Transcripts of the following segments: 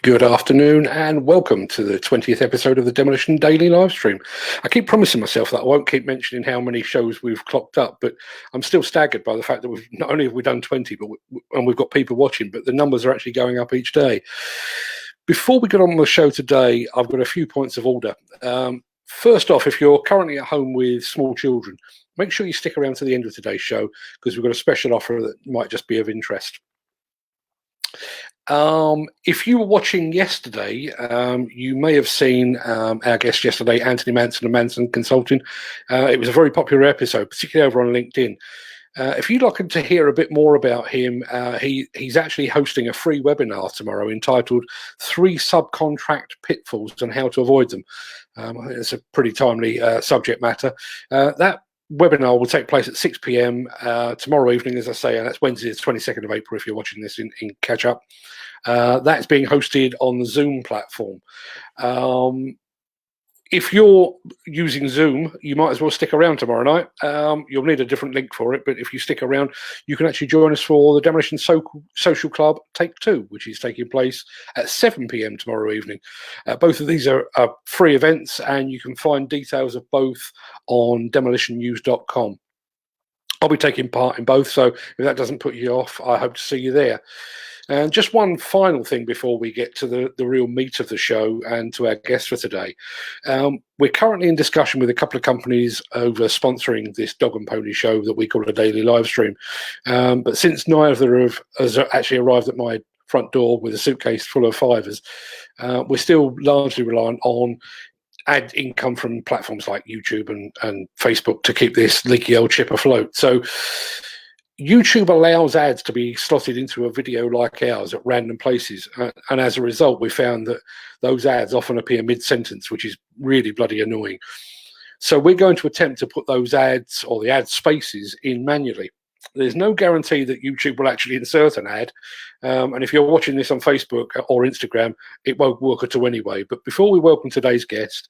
Good afternoon and welcome to the 20th episode of the Demolition Daily LiveStream. I keep promising myself that I won't keep mentioning how many shows we've clocked up, but I'm still staggered by the fact that we've not only have we done 20, and we've got people watching, but the numbers are actually going up each day. Before we get on with the show today, I've got a few points of order. First off, if you're currently at home with small children, make sure you stick around to the end of today's show because we've got a special offer that might just be of interest. If you were watching yesterday, you may have seen our guest yesterday, Anthony Manson of Manson Consulting. It was a very popular episode, particularly over on LinkedIn. If you'd like to hear a bit more about him, he's actually hosting a free webinar tomorrow entitled 3 Subcontract Pitfalls and How to Avoid Them. I think it's a pretty timely subject matter. That webinar will take place at 6 p.m. Tomorrow evening, as I say, and that's Wednesday, the 22nd of April, if you're watching this in catch up. That's being hosted on the Zoom platform. If you're using Zoom, you might as well stick around tomorrow night. You'll need a different link for it, but if you stick around, you can actually join us for the Demolition Social Club Take 2, which is taking place at 7 p.m. tomorrow evening. Both of these are free events, and you can find details of both on demolitionnews.com. I'll be taking part in both, so if that doesn't put you off, I hope to see you there. And just one final thing before we get to the real meat of the show and to our guest for today. We're currently in discussion with a couple of companies over sponsoring this dog and pony show that we call a daily live stream. But since neither has actually arrived at my front door with a suitcase full of fivers, we're still largely reliant on ad income from platforms like YouTube and Facebook to keep this leaky old ship afloat. So YouTube allows ads to be slotted into a video like ours at random places. And as a result, we found that those ads often appear mid-sentence, which is really bloody annoying. So we're going to attempt to put those ads or the ad spaces in manually. There's no guarantee that YouTube will actually insert an ad. And if you're watching this on Facebook or Instagram, it won't work at all anyway. But before we welcome today's guest,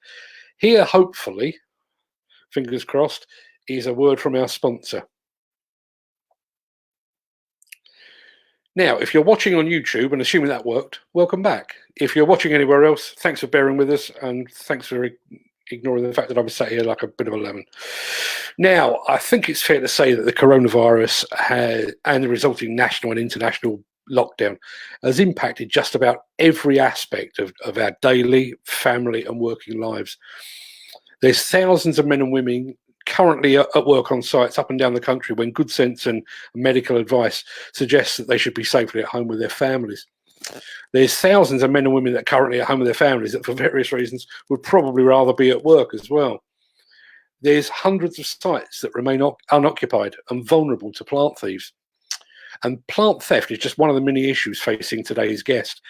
here, hopefully, fingers crossed, is a word from our sponsor. Now, if you're watching on YouTube, and assuming that worked, welcome back. If you're watching anywhere else, thanks for bearing with us, and thanks for ignoring the fact that I was sat here like a bit of a lemon. Now, I think it's fair to say that the coronavirus and the resulting national and international lockdown has impacted just about every aspect of our daily, family, and working lives. There's thousands of men and women currently at work on sites up and down the country when good sense and medical advice suggests that they should be safely at home with their families. There's thousands of men and women that are currently at home with their families that for various reasons would probably rather be at work as well. There's hundreds of sites that remain unoccupied and vulnerable to plant thieves. And plant theft is just one of the many issues facing today's guest.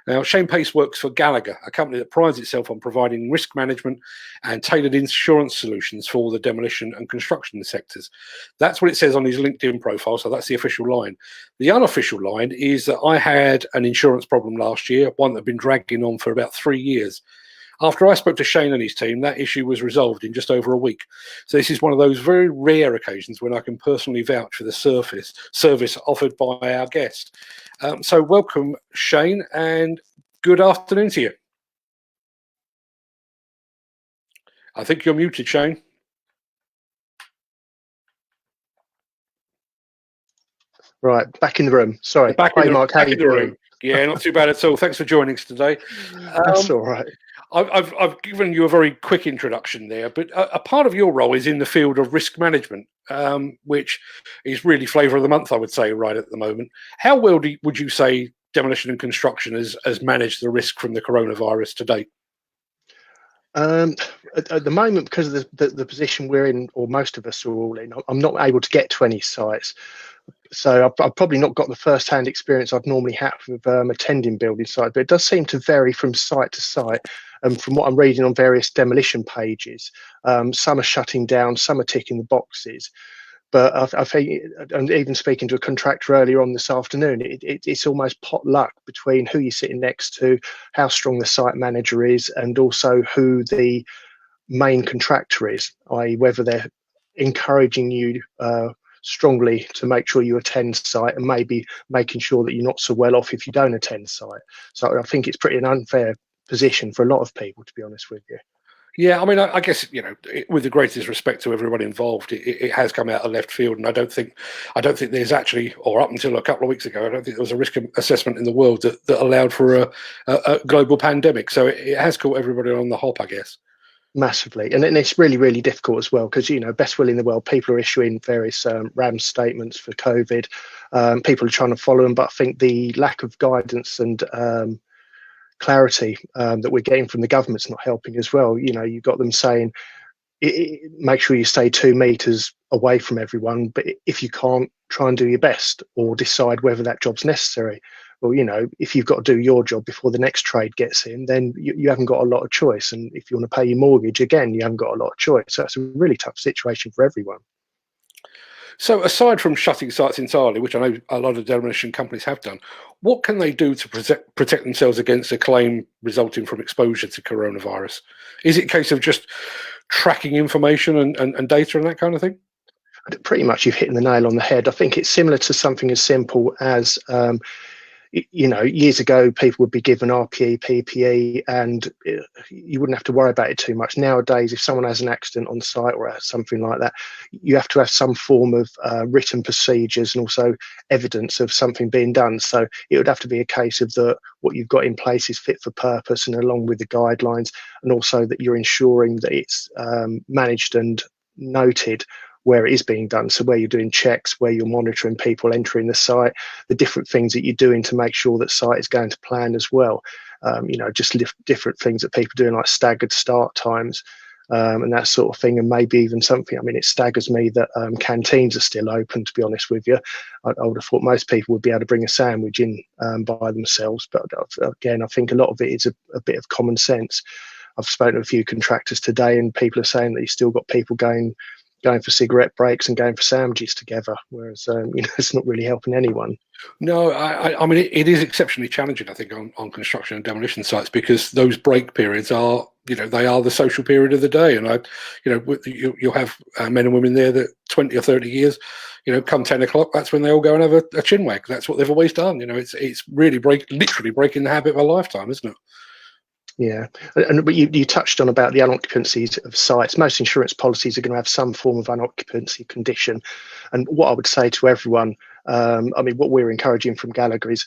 Now, Shane Pace works for Gallagher, a company that prides itself on providing risk management and tailored insurance solutions for the demolition and construction sectors. That's what it says on his LinkedIn profile, so that's the official line. The unofficial line is that I had an insurance problem last year, one that had been dragging on for about 3 years. After I spoke to Shane and his team, that issue was resolved in just over a week. So this is one of those very rare occasions when I can personally vouch for the service offered by our guest. So welcome, Shane, and good afternoon to you. I think you're muted, Shane. Right, back in the room. Sorry. Hi, Mark. How are you doing? Yeah, not too bad at all. Thanks for joining us today. That's all right. I've given you a very quick introduction there, but a part of your role is in the field of risk management, which is really flavour of the month, I would say, right at the moment. How well would you say demolition and construction has managed the risk from the coronavirus to date? At the moment, because of the position we're in, or most of us are all in, I'm not able to get to any sites. So I've probably not got the first-hand experience I'd normally have with attending building sites, but it does seem to vary from site to site. And from what I'm reading on various demolition pages, some are shutting down, some are ticking the boxes. But I think, and even speaking to a contractor earlier on this afternoon, it's almost pot luck between who you're sitting next to, how strong the site manager is, and also who the main contractor is, i.e. whether they're encouraging you strongly to make sure you attend site, and maybe making sure that you're not so well off if you don't attend site. So I think it's pretty an unfair position for a lot of people, to be honest with you. Yeah, I mean, I guess, with the greatest respect to everybody involved, it has come out of left field, and I don't think there's actually, or up until a couple of weeks ago, I don't think there was a risk assessment in the world that allowed for a global pandemic. So it has caught everybody on the hop, I guess. Massively, and it's really, really difficult as well, because best will in the world, people are issuing various RAM statements for COVID. People are trying to follow them, but I think the lack of guidance and clarity that we're getting from the government's not helping as well. You've got them saying, make sure you stay 2 meters away from everyone, but if you can't, try and do your best, or decide whether that job's necessary. Well, if you've got to do your job before the next trade gets in, then you haven't got a lot of choice. And if you want to pay your mortgage, again, you haven't got a lot of choice. So it's a really tough situation for everyone. So aside from shutting sites entirely, which I know a lot of demolition companies have done, what can they do to protect themselves against a claim resulting from exposure to coronavirus? Is it a case of just tracking information and data and that kind of thing? Pretty much you've hit the nail on the head. I think it's similar to something as simple as years ago, people would be given RPE, PPE, and you wouldn't have to worry about it too much. Nowadays, if someone has an accident on site or something like that, you have to have some form of written procedures and also evidence of something being done. So it would have to be a case of what you've got in place is fit for purpose, and along with the guidelines, and also that you're ensuring that it's managed and noted where it is being done. So where you're doing checks, where you're monitoring people entering the site, the different things that you're doing to make sure that site is going to plan as well. Just different things that people are doing, like staggered start times and that sort of thing. And maybe even something, it staggers me that canteens are still open, to be honest with you. I would have thought most people would be able to bring a sandwich in by themselves. But again, I think a lot of it is a bit of common sense. I've spoken to a few contractors today, and people are saying that you've still got people going for cigarette breaks and going for sandwiches together, whereas it's not really helping anyone. No, I mean, it is exceptionally challenging, I think, on construction and demolition sites, because those break periods are, they are the social period of the day. And you'll have men and women there that 20 or 30 years, come 10 o'clock, that's when they all go and have a chinwag. That's what they've always done. It's really literally breaking the habit of a lifetime, isn't it? Yeah, but you touched on about the unoccupancies of sites. Most insurance policies are going to have some form of unoccupancy condition. And what I would say to everyone, what we're encouraging from Gallagher is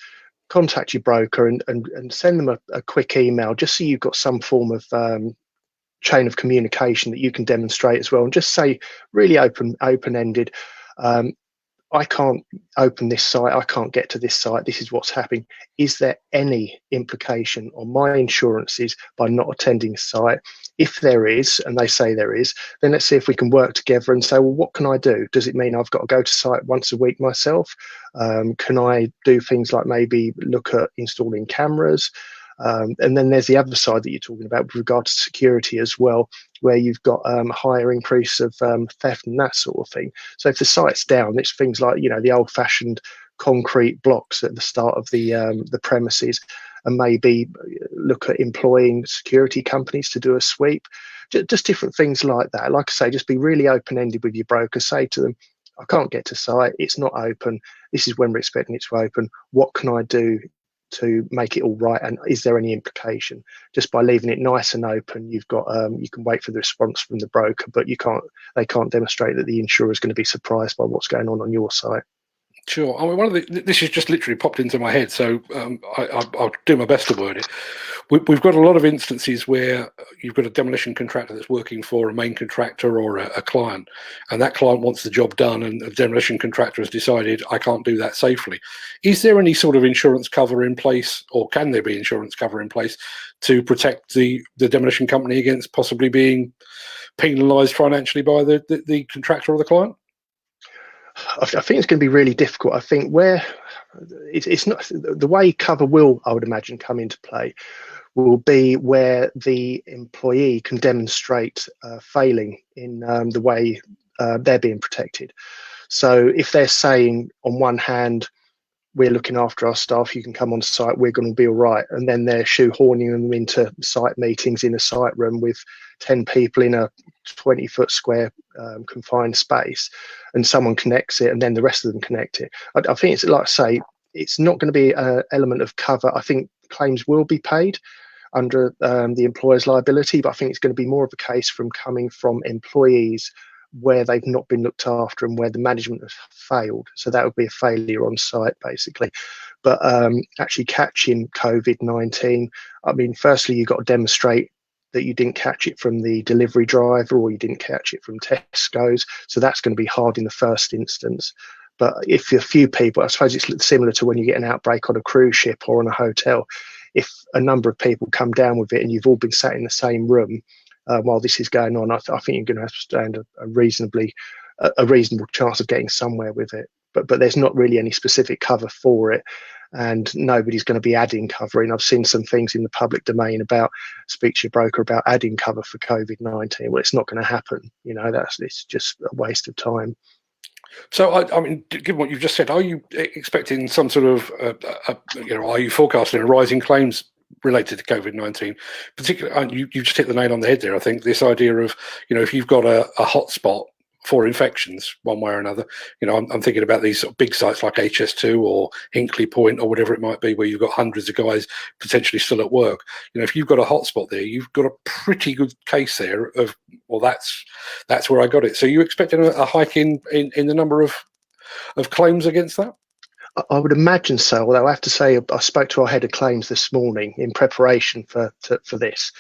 contact your broker and send them a quick email, just so you've got some form of chain of communication that you can demonstrate as well. And just say, really open-ended, I can't open this site, I can't get to this site, this is what's happening. Is there any implication on my insurances by not attending site? If there is, and they say there is, then let's see if we can work together and say, well, what can I do? Does it mean I've got to go to site once a week myself? Can I do things like maybe look at installing cameras? And then there's the other side that you're talking about with regard to security as well, where you've got a higher increase of theft and that sort of thing. So if the site's down, it's things like, the old-fashioned concrete blocks at the start of the premises, and maybe look at employing security companies to do a sweep. Just different things like that. Like I say, just be really open-ended with your broker. Say to them, I can't get to site, it's not open, this is when we're expecting it to open, what can I do to make it all right, and is there any implication? Just by leaving it nice and open, you've got you can wait for the response from the broker, but they can't demonstrate that the insurer is going to be surprised by what's going on your site. Sure. I mean, this has just literally popped into my head, so I'll do my best to word it. We've got a lot of instances where you've got a demolition contractor that's working for a main contractor or a client, and that client wants the job done, and the demolition contractor has decided, I can't do that safely. Is there any sort of insurance cover in place, or can there be insurance cover in place to protect the demolition company against possibly being penalised financially by the contractor or the client? I think it's going to be really difficult. I think where it's not the way cover will, I would imagine, come into play will be where the employee can demonstrate failing in the way they're being protected. So if they're saying, on one hand, we're looking after our staff, you can come on site, we're going to be all right, and then they're shoehorning them into site meetings in a site room with 10 people in a 20-foot square confined space, and someone connects it, and then the rest of them connect it. I think it's like I say, it's not going to be an element of cover. I think claims will be paid under the employer's liability, but I think it's going to be more of a case coming from employees where they've not been looked after and where the management has failed. So that would be a failure on site, basically. But actually catching COVID-19, I mean, firstly, you've got to demonstrate that you didn't catch it from the delivery driver or you didn't catch it from Tesco's. So that's going to be hard in the first instance. But if a few people, I suppose it's similar to when you get an outbreak on a cruise ship or on a hotel. If a number of people come down with it and you've all been sat in the same room while this is going on, I think you're going to have to stand a reasonable chance of getting somewhere with it. But there's not really any specific cover for it, and nobody's going to be adding cover in. I've seen some things in the public domain about speak to your broker about adding cover for COVID-19. Well, it's not going to happen. It's just a waste of time. So, I mean, given what you've just said, are you expecting some sort of, are you forecasting a rise in claims related to COVID-19? Particularly, you just hit the nail on the head there. I think this idea of, if you've got a hotspot for infections one way or another, I'm thinking about these sort of big sites like HS2 or Hinkley Point or whatever it might be, where you've got hundreds of guys potentially still at work. If you've got a hotspot there, you've got a pretty good case there of, well, that's where I got it. So you expecting a hike in the number of claims against that? I would imagine so, although I have to say I spoke to our head of claims this morning in preparation for this.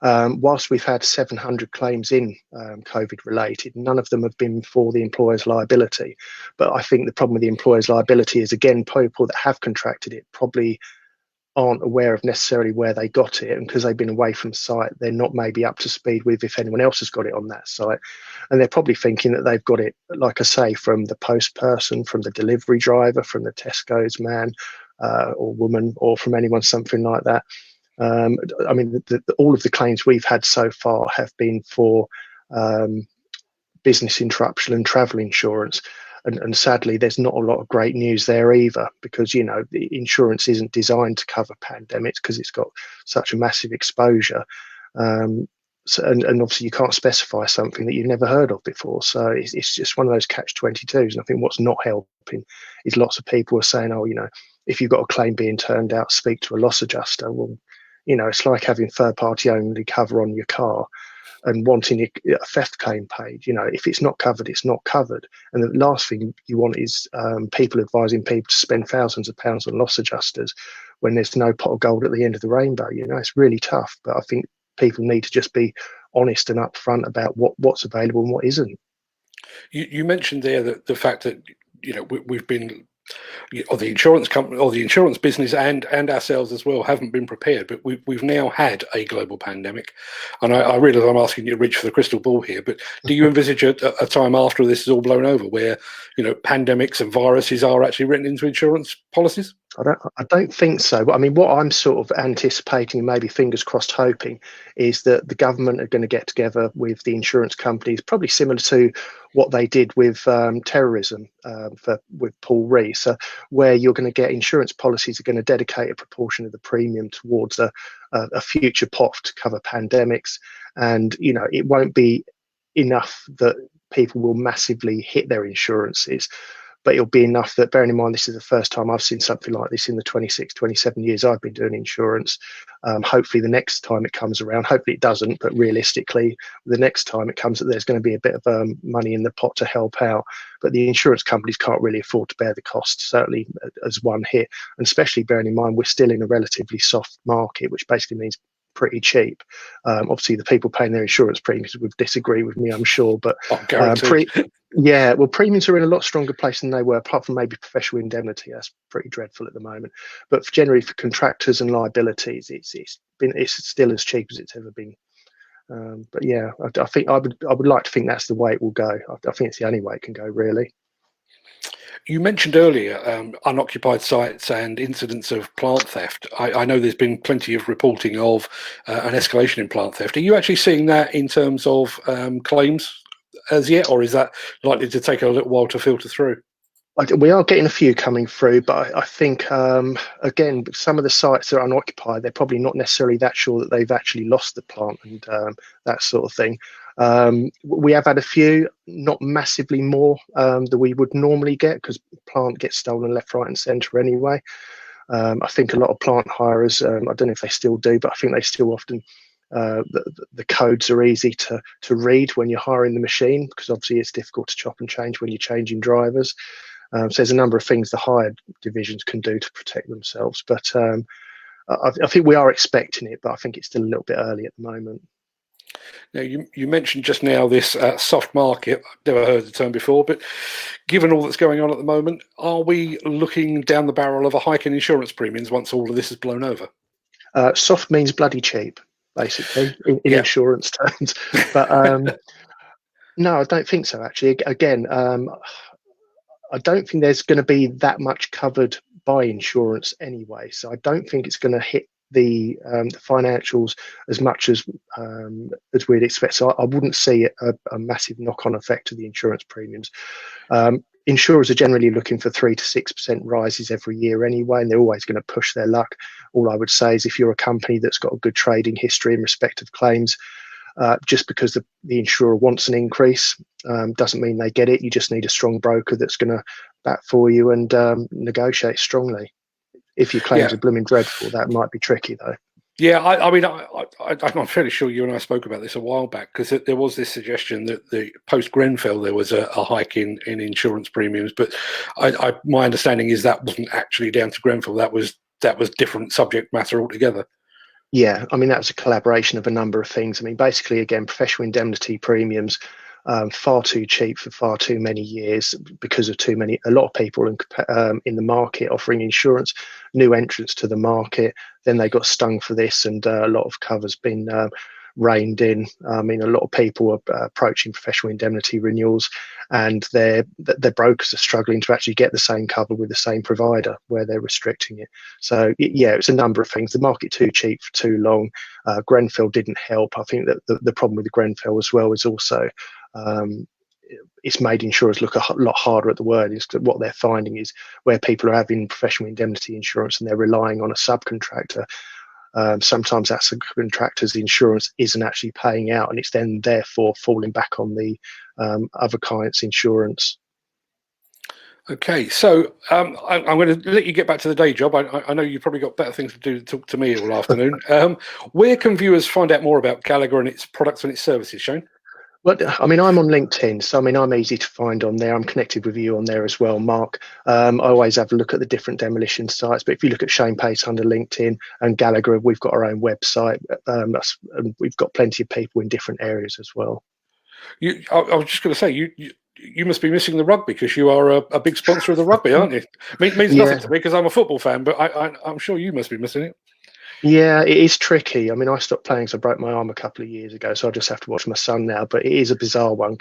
Whilst we've had 700 claims in COVID related, none of them have been for the employer's liability. But I think the problem with the employer's liability is, again, people that have contracted it probably aren't aware of necessarily where they got it, and because they've been away from site, they're not maybe up to speed with if anyone else has got it on that site, and they're probably thinking that they've got it, like I say, from the post person, from the delivery driver, from the Tesco's man or woman, or from anyone, something like that. I mean, all of the claims we've had so far have been for business interruption and travel insurance. And sadly, there's not a lot of great news there either, because, the insurance isn't designed to cover pandemics because it's got such a massive exposure. And obviously you can't specify something that you've never heard of before. So it's just one of those catch-22s. And I think what's not helping is lots of people are saying, oh, if you've got a claim being turned out, speak to a loss adjuster. Well, it's like having third-party only cover on your car and wanting a theft claim paid. If it's not covered, it's not covered. And the last thing you want is people advising people to spend thousands of pounds on loss adjusters when there's no pot of gold at the end of the rainbow. It's really tough, but I think people need to just be honest and upfront about what's available and what isn't. You mentioned there that the fact that we've been, or the insurance company or the insurance business and ourselves as well haven't been prepared, but we've now had a global pandemic, and I realize I'm asking you to reach for the crystal ball here, but do you envisage a time after this is all blown over where pandemics and viruses are actually written into insurance policies? I don't think so. But I mean, what I'm sort of anticipating, maybe fingers crossed hoping, is that the government are going to get together with the insurance companies, probably similar to what they did with terrorism with Paul Rees, so where you're going to get insurance policies are going to dedicate a proportion of the premium towards a future pot to cover pandemics. And, it won't be enough that people will massively hit their insurances, but it'll be enough that, bearing in mind this is the first time I've seen something like this in the 26, 27 years I've been doing insurance. Hopefully the next time it comes around, hopefully it doesn't, but realistically, the next time it comes, there's going to be a bit of money in the pot to help out. But the insurance companies can't really afford to bear the cost, certainly as one hit, and especially bearing in mind we're still in a relatively soft market, which basically means pretty cheap. Obviously, the people paying their insurance premiums would disagree with me, I'm sure, but premiums are in a lot stronger place than they were, apart from maybe professional indemnity. That's pretty dreadful at the moment. But generally, for contractors and liabilities, it's still as cheap as it's ever been. But yeah, I think I would like to think that's the way it will go. I think it's the only way it can go, really. You mentioned earlier unoccupied sites and incidents of plant theft. I know there's been plenty of reporting of an escalation in plant theft. Are you actually seeing that in terms of claims as yet, or is that likely to take a little while to filter through? We are getting a few coming through, but I think, again, some of the sites that are unoccupied, they're probably not necessarily that sure that they've actually lost the plant and that sort of thing. We have had a few, not massively more than we would normally get, because plant gets stolen left, right and centre anyway. I think a lot of plant hirers, I don't know if they still do, but I think they still often, the codes are easy to read when you're hiring the machine, because obviously it's difficult to chop and change when you're changing drivers. So there's a number of things the hired divisions can do to protect themselves. But I think we are expecting it, but I think it's still a little bit early at the moment. Now, you mentioned just now this soft market. I've never heard the term before, but given all that's going on at the moment, are we looking down the barrel of a hike in insurance premiums once all of this is blown over? Soft means bloody cheap, basically, in insurance terms. But no, I don't think so, actually. Again, I don't think there's going to be that much covered by insurance anyway. So I don't think it's going to hit the financials as much as we'd expect. So I wouldn't see a massive knock-on effect to the insurance premiums. Insurers are generally looking for 3 to 6% rises every year anyway, and they're always going to push their luck. All I would say is, if you're a company that's got a good trading history in respect of claims, just because the insurer wants an increase doesn't mean they get it. You just need a strong broker that's going to bat for you and negotiate strongly. If your claims are blooming dreadful, that might be tricky, though. Yeah, I mean, I'm fairly sure you and I spoke about this a while back, because there was this suggestion that the post-Grenfell there was a hike in insurance premiums, but my understanding is that wasn't actually down to Grenfell. That was different subject matter altogether. Yeah, I mean, that was a collaboration of a number of things. I mean, basically, again, professional indemnity premiums, far too cheap for far too many years, because of a lot of people in the market offering insurance, new entrants to the market. Then they got stung for this, and a lot of cover's been reined in. I mean, a lot of people are approaching professional indemnity renewals, and their brokers are struggling to actually get the same cover with the same provider, where they're restricting it. So yeah, it's a number of things. The market too cheap for too long. Grenfell didn't help. I think that the problem with the Grenfell as well is also it's made insurers look a lot harder at the word. Is what they're finding is, where people are having professional indemnity insurance and they're relying on a subcontractor, sometimes that subcontractor's insurance isn't actually paying out, and it's then therefore falling back on the other client's insurance. Okay, so I'm going to let you get back to the day job. I know you've probably got better things to do than talk to me all afternoon. Where can viewers find out more about Gallagher and its products and its services, Shane? Well, I mean, I'm on LinkedIn, so I mean, I'm easy to find on there. I'm connected with you on there as well, Mark. I always have a look at the different demolition sites, but if you look at Shane Pace under LinkedIn and Gallagher, we've got our own website. We've got plenty of people in different areas as well. I was just going to say, you must be missing the rugby, because you are a big sponsor of the rugby, aren't you? It means nothing to me, because I'm a football fan, but I'm sure you must be missing it. Yeah, it is tricky. I mean, I stopped playing because I broke my arm a couple of years ago, so I just have to watch my son now. But it is a bizarre one,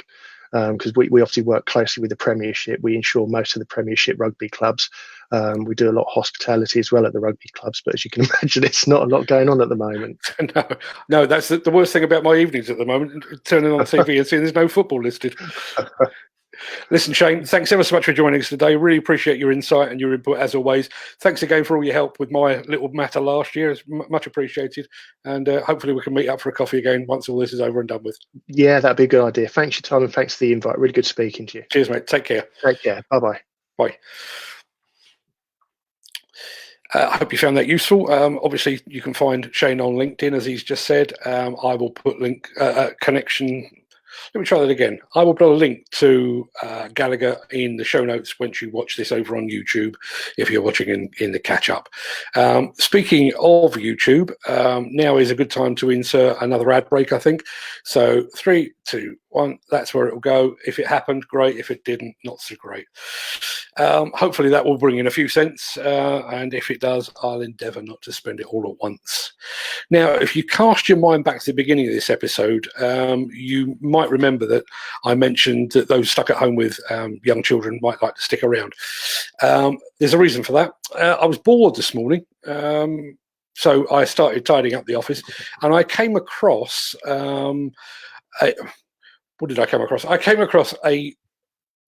because we obviously work closely with the Premiership. We insure most of the Premiership rugby clubs. We do a lot of hospitality as well at the rugby clubs, but as you can imagine, it's not a lot going on at the moment. No, that's the worst thing about my evenings at the moment, turning on TV and seeing there's no football listed. Listen, Shane, thanks ever so much for joining us today. Really appreciate your insight and your input, as always. Thanks again for all your help with my little matter last year. It's much appreciated. And hopefully we can meet up for a coffee again once all this is over and done with. Yeah, that'd be a good idea. Thanks for your time, and thanks for the invite. Really good speaking to you. Cheers, mate. Take care. Take care. Bye-bye. Bye. I hope you found that useful. Obviously, you can find Shane on LinkedIn, as he's just said. I will put connection. Let me try that again. I will put a link to Gallagher in the show notes once you watch this over on YouTube, if you're watching in the catch-up. Speaking of YouTube, now is a good time to insert another ad break, I think. So 3, 2, 1, that's where it will go. If it happened, great. If it didn't, not so great. Hopefully that will bring in a few cents, and if it does, I'll endeavour not to spend it all at once. Now, if you cast your mind back to the beginning of this episode, you might remember that I mentioned that those stuck at home with young children might like to stick around. There's a reason for that. I was bored this morning, so I started tidying up the office, and I came across what did I come across? I came across a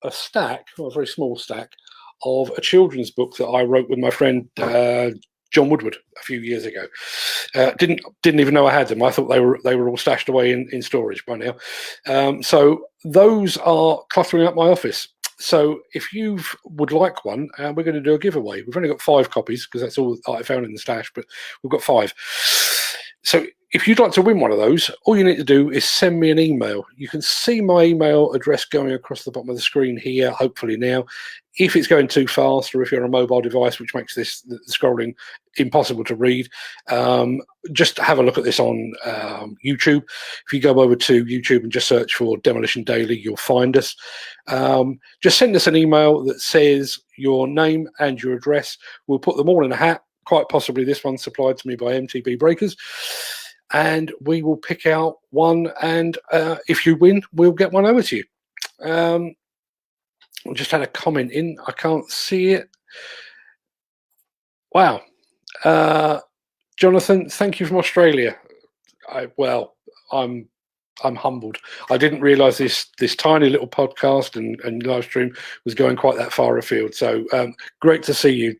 stack, or a very small stack, of a children's book that I wrote with my friend John Woodward a few years ago. Didn't even know I had them. I thought they were all stashed away in storage by now. So those are cluttering up my office. So if you would like one, we're going to do a giveaway. We've only got 5 copies because that's all I found in the stash, but we've got 5. So if you'd like to win one of those, all you need to do is send me an email. You can see my email address going across the bottom of the screen here, hopefully now. If it's going too fast, or if you're on a mobile device, which makes the scrolling impossible to read, just have a look at this on YouTube. If you go over to YouTube and just search for Demolition Daily, you'll find us. Just send us an email that says your name and your address. We'll put them all in a hat. Quite possibly this one supplied to me by MTB Breakers. And we will pick out one, and if you win, we'll get one over to you. I just had a comment in. I can't see it. Wow. Jonathan, thank you from Australia. I'm humbled. I didn't realise this tiny little podcast and live stream was going quite that far afield. So great to see you,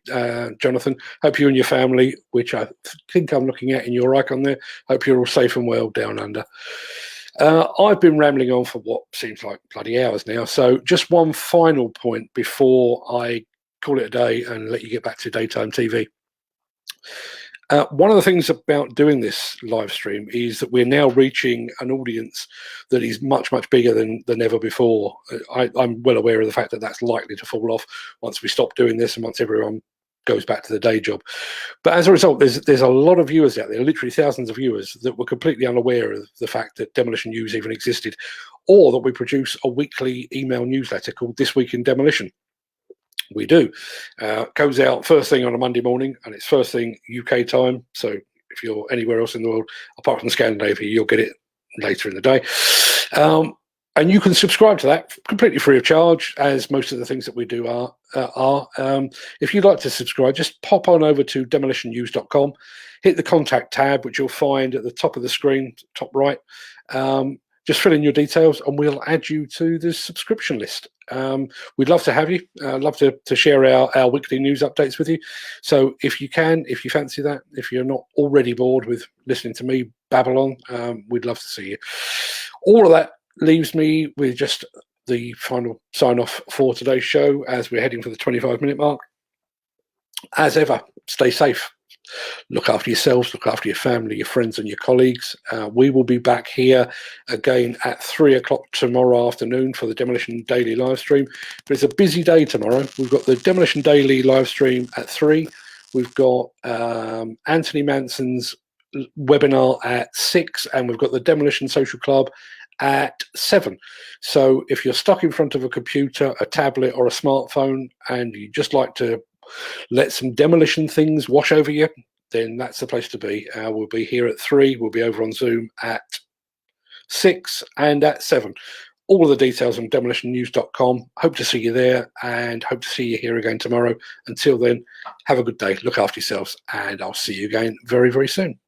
Jonathan. Hope you and your family, which I think I'm looking at in your icon there, hope you're all safe and well down under. I've been rambling on for what seems like bloody hours now. So just one final point before I call it a day and let you get back to daytime TV. One of the things about doing this live stream is that we're now reaching an audience that is much, much bigger than ever before. I'm well aware of the fact that that's likely to fall off once we stop doing this and once everyone goes back to the day job. But as a result, there's a lot of viewers out there, literally thousands of viewers, that were completely unaware of the fact that Demolition News even existed, or that we produce a weekly email newsletter called This Week in Demolition. We do. Goes out first thing on a Monday morning, and it's first thing UK time. So if you're anywhere else in the world, apart from Scandinavia, you'll get it later in the day. And you can subscribe to that completely free of charge, as most of the things that we do are. If you'd like to subscribe, just pop on over to demolitionnews.com, hit the contact tab, which you'll find at the top of the screen, top right. Just fill in your details and we'll add you to the subscription list. We'd love to have you. Love to share our weekly news updates with you. So if you can, if you fancy that, if you're not already bored with listening to me babble on, we'd love to see you. All of that leaves me with just the final sign off for today's show as we're heading for the 25-minute mark. As ever, stay safe. Look after yourselves, look after your family, your friends and your colleagues. We will be back here again at 3 o'clock tomorrow afternoon for the Demolition Daily Livestream. But it's a busy day tomorrow. We've got the Demolition Daily Livestream at 3. We've got Anthony Manson's webinar at 6, and we've got the Demolition Social Club at 7. So if you're stuck in front of a computer, a tablet or a smartphone and you just like to let some demolition things wash over you, then that's the place to be. We'll be here at 3. We'll be over on Zoom at 6 and at 7. All of the details on demolitionnews.com. Hope to see you there and hope to see you here again tomorrow. Until then, have a good day. Look after yourselves and I'll see you again very, very soon.